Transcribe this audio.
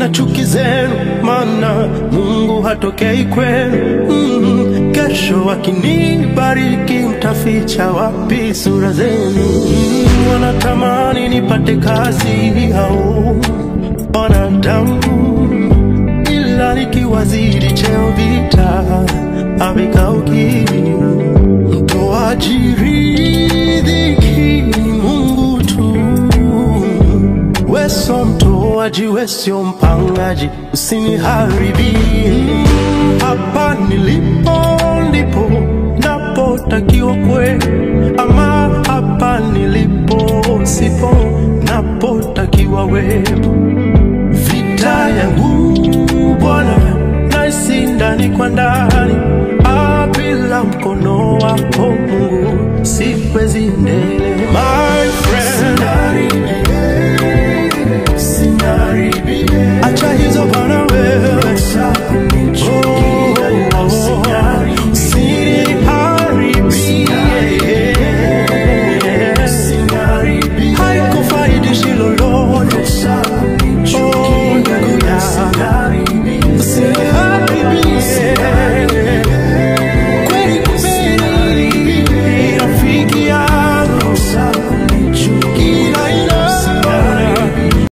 na chuki zenu, maana Mungu hatokei kwenu. Kesho wakinibariki mtaficha wapi sura zenu? Wanatamani nipate kazi hao wanadamu, ila nikiwazidi cheo vita havikauki. Mtoaji riziki ni Mungu tu. Weso mtoaji, wesio mpangaji, usiniharibie. Hapa nilipo ndipo napotakiwa kwe, ama hapa nilipo sipo napotakiwa wepo. Vita yangu Bwana naisi ndani kwa ndani, bila mkono wako Mungu siwezi endelea. My friend,